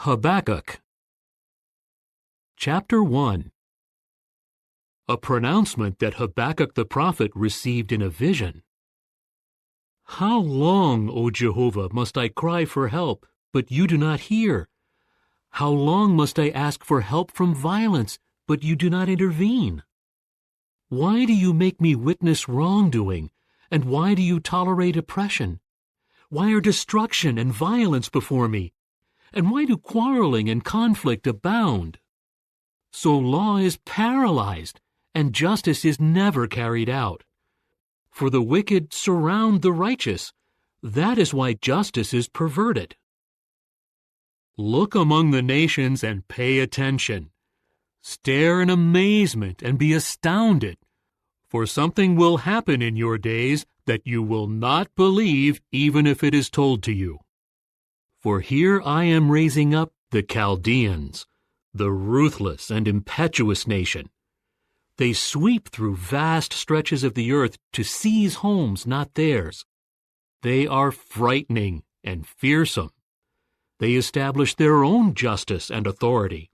Habakkuk. Chapter 1. A pronouncement that Habakkuk the prophet received in a vision. How long, O Jehovah, must I cry for help, but you do not hear? How long must I ask for help from violence, but you do not intervene? Why do you make me witness wrongdoing, and why do you tolerate oppression? Why are destruction and violence before me? And why do quarreling and conflict abound? So law is paralyzed, and justice is never carried out. For the wicked surround the righteous. That is why justice is perverted. Look among the nations and pay attention. Stare in amazement and be astounded. For something will happen in your days that you will not believe even if it is told to you. For here I am raising up the Chaldeans, the ruthless and impetuous nation. They sweep through vast stretches of the earth to seize homes not theirs. They are frightening and fearsome. They establish their own justice and authority.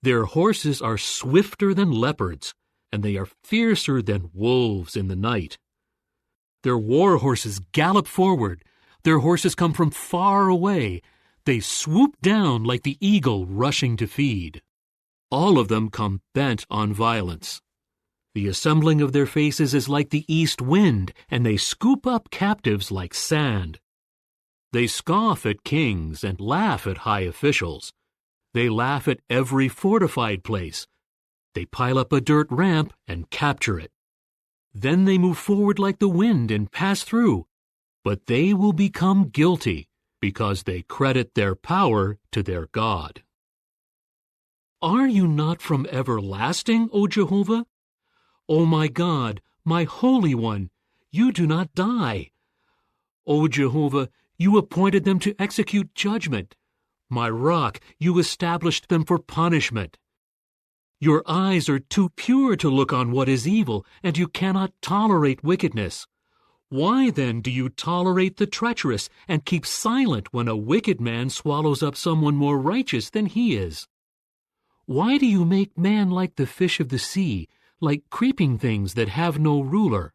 Their horses are swifter than leopards, and they are fiercer than wolves in the night. Their war horses gallop forward. Their horses come from far away. They swoop down like the eagle rushing to feed. All of them come bent on violence. The assembling of their faces is like the east wind, and they scoop up captives like sand. They scoff at kings and laugh at high officials. They laugh at every fortified place. They pile up a dirt ramp and capture it. Then they move forward like the wind and pass through. But they will become guilty because they credit their power to their God. Are you not from everlasting, O Jehovah? O my God, my Holy One, you do not die. O Jehovah, you appointed them to execute judgment. My rock, you established them for punishment. Your eyes are too pure to look on what is evil, and you cannot tolerate wickedness. Why then do you tolerate the treacherous and keep silent when a wicked man swallows up someone more righteous than he is? Why do you make man like the fish of the sea, like creeping things that have no ruler?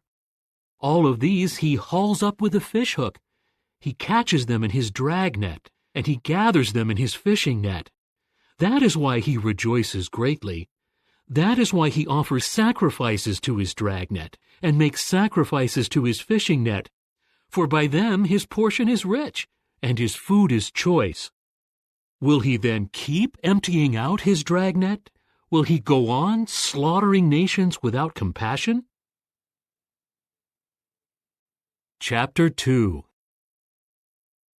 All of these he hauls up with a fishhook. He catches them in his dragnet, and he gathers them in his fishing net. That is why he rejoices greatly. That is why he offers sacrifices to his dragnet, and makes sacrifices to his fishing net. For by them his portion is rich, and his food is choice. Will he then keep emptying out his dragnet? Will he go on slaughtering nations without compassion? Chapter 2.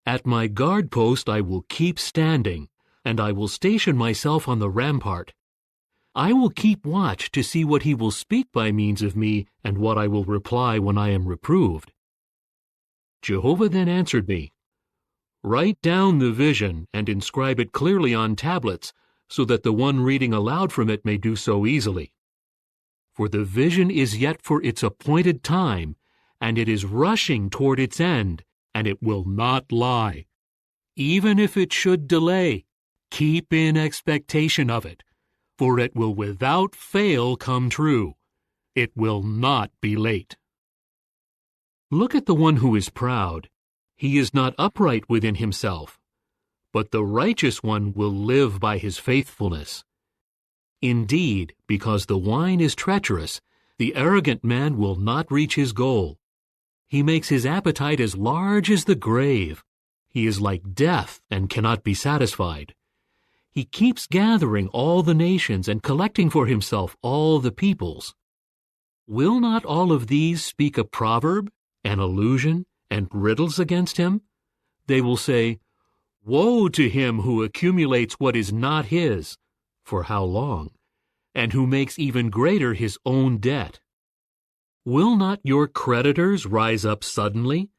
At my guard post I will keep standing, and I will station myself on the rampart. I will keep watch to see what he will speak by means of me, and what I will reply when I am reproved. Jehovah then answered me, Write down the vision and inscribe it clearly on tablets, so that the one reading aloud from it may do so easily. For the vision is yet for its appointed time, and it is rushing toward its end, and it will not lie. Even if it should delay, keep in expectation of it, for it will without fail come true. It will not be late. Look at the one who is proud. He is not upright within himself, but the righteous one will live by his faithfulness. Indeed, because the wine is treacherous, the arrogant man will not reach his goal. He makes his appetite as large as the grave. He is like death and cannot be satisfied. He keeps gathering all the nations and collecting for himself all the peoples. Will not all of these speak a proverb, an allusion, and riddles against him? They will say, Woe to him who accumulates what is not his, for how long, and who makes even greater his own debt. Will not your creditors rise up suddenly?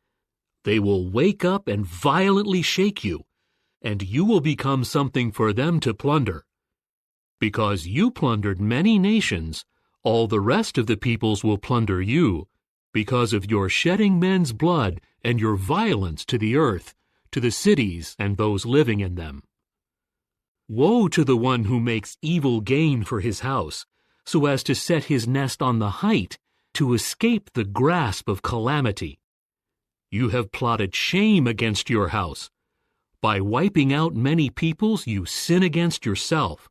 They will wake up and violently shake you, and you will become something for them to plunder. Because you plundered many nations, all the rest of the peoples will plunder you, because of your shedding men's blood and your violence to the earth, to the cities and those living in them. Woe to the one who makes evil gain for his house, so as to set his nest on the height, to escape the grasp of calamity. You have plotted shame against your house. By wiping out many peoples, you sin against yourself.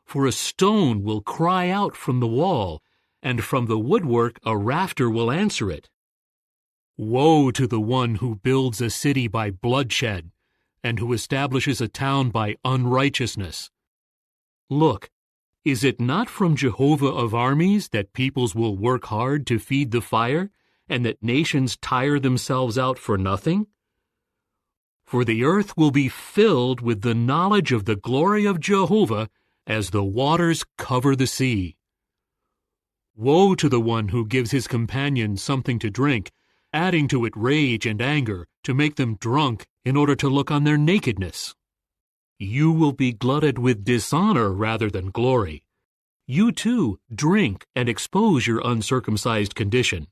For a stone will cry out from the wall, and from the woodwork a rafter will answer it. Woe to the one who builds a city by bloodshed, and who establishes a town by unrighteousness. Look, is it not from Jehovah of armies that peoples will work hard to feed the fire, and that nations tire themselves out for nothing? For the earth will be filled with the knowledge of the glory of Jehovah as the waters cover the sea. Woe to the one who gives his companions something to drink, adding to it rage and anger, to make them drunk in order to look on their nakedness. You will be glutted with dishonor rather than glory. You too drink and expose your uncircumcised condition.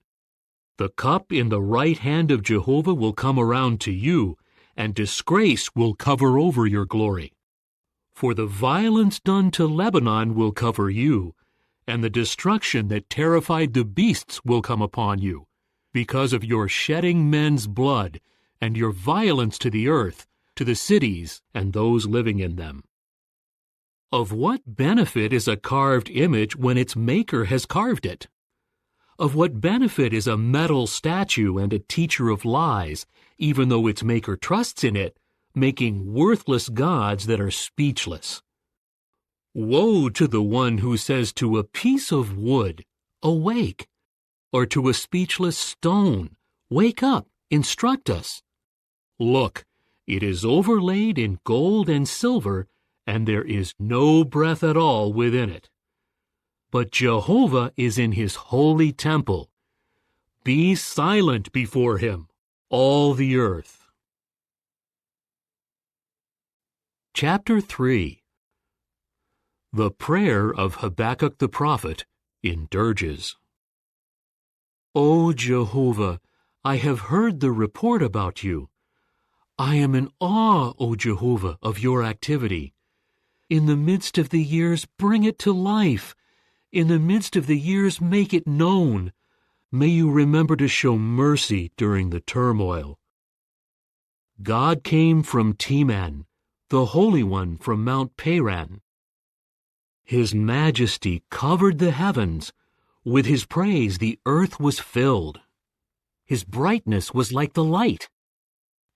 The cup in the right hand of Jehovah will come around to you, and disgrace will cover over your glory. For the violence done to Lebanon will cover you, and the destruction that terrified the beasts will come upon you, because of your shedding men's blood, and your violence to the earth, to the cities and those living in them. Of what benefit is a carved image when its maker has carved it? Of what benefit is a metal statue and a teacher of lies, even though its maker trusts in it, making worthless gods that are speechless? Woe to the one who says to a piece of wood, "Awake," or to a speechless stone, "Wake up, instruct us." Look, it is overlaid in gold and silver, and there is no breath at all within it. But Jehovah is in his holy temple. Be silent before him, all the earth. Chapter 3. The Prayer of Habakkuk the Prophet in Dirges. O Jehovah, I have heard the report about you. I am in awe, O Jehovah, of your activity. In the midst of the years, bring it to life. In the midst of the years, make it known. May you remember to show mercy during the turmoil. God came from Teman, the Holy One from Mount Paran. His majesty covered the heavens. With his praise the earth was filled. His brightness was like the light.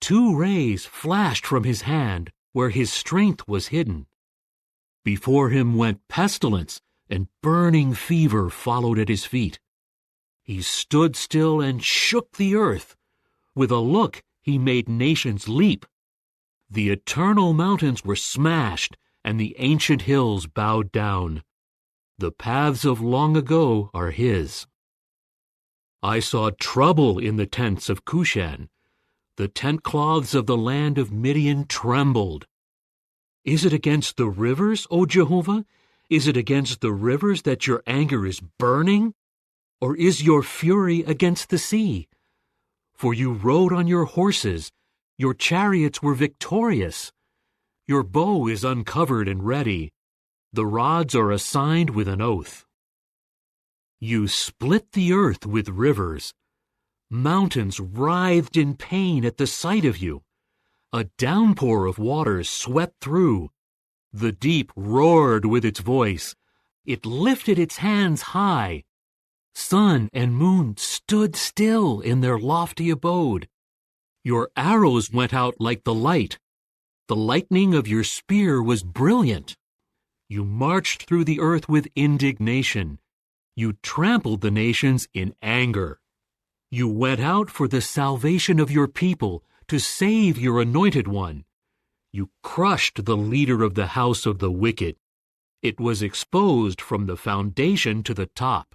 2 rays flashed from his hand where his strength was hidden. Before him went pestilence, and burning fever followed at his feet. He stood still and shook the earth. With a look he made nations leap. The eternal mountains were smashed, and the ancient hills bowed down. The paths of long ago are his. I saw trouble in the tents of Cushan. The tent cloths of the land of Midian trembled. Is it against the rivers, O Jehovah? Is it against the rivers that your anger is burning? Or is your fury against the sea? For you rode on your horses, your chariots were victorious. Your bow is uncovered and ready. The rods are assigned with an oath. You split the earth with rivers. Mountains writhed in pain at the sight of you. A downpour of waters swept through. The deep roared with its voice. It lifted its hands high. Sun and moon stood still in their lofty abode. Your arrows went out like the light. The lightning of your spear was brilliant. You marched through the earth with indignation. You trampled the nations in anger. You went out for the salvation of your people, to save your anointed one. You crushed the leader of the house of the wicked. It was exposed from the foundation to the top.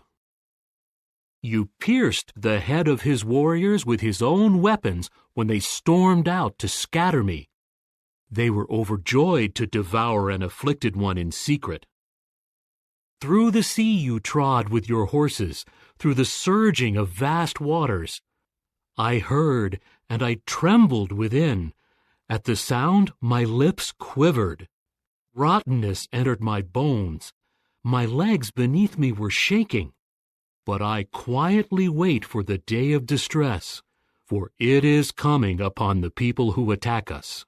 You pierced the head of his warriors with his own weapons when they stormed out to scatter me. They were overjoyed to devour an afflicted one in secret. Through the sea you trod with your horses, through the surging of vast waters. I heard, and I trembled within. At the sound my lips quivered. Rottenness entered my bones. My legs beneath me were shaking. But I quietly wait for the day of distress, for it is coming upon the people who attack us.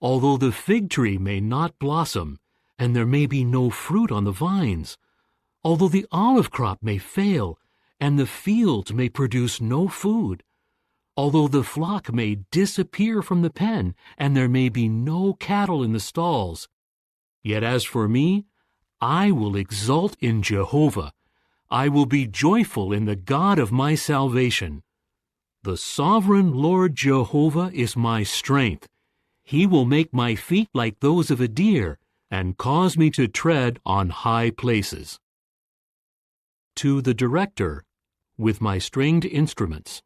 Although the fig tree may not blossom, and there may be no fruit on the vines, although the olive crop may fail, and the fields may produce no food, although the flock may disappear from the pen, and there may be no cattle in the stalls, yet as for me, I will exult in Jehovah. I will be joyful in the God of my salvation. The sovereign Lord Jehovah is my strength. He will make my feet like those of a deer, and cause me to tread on high places. To the director, with my stringed instruments.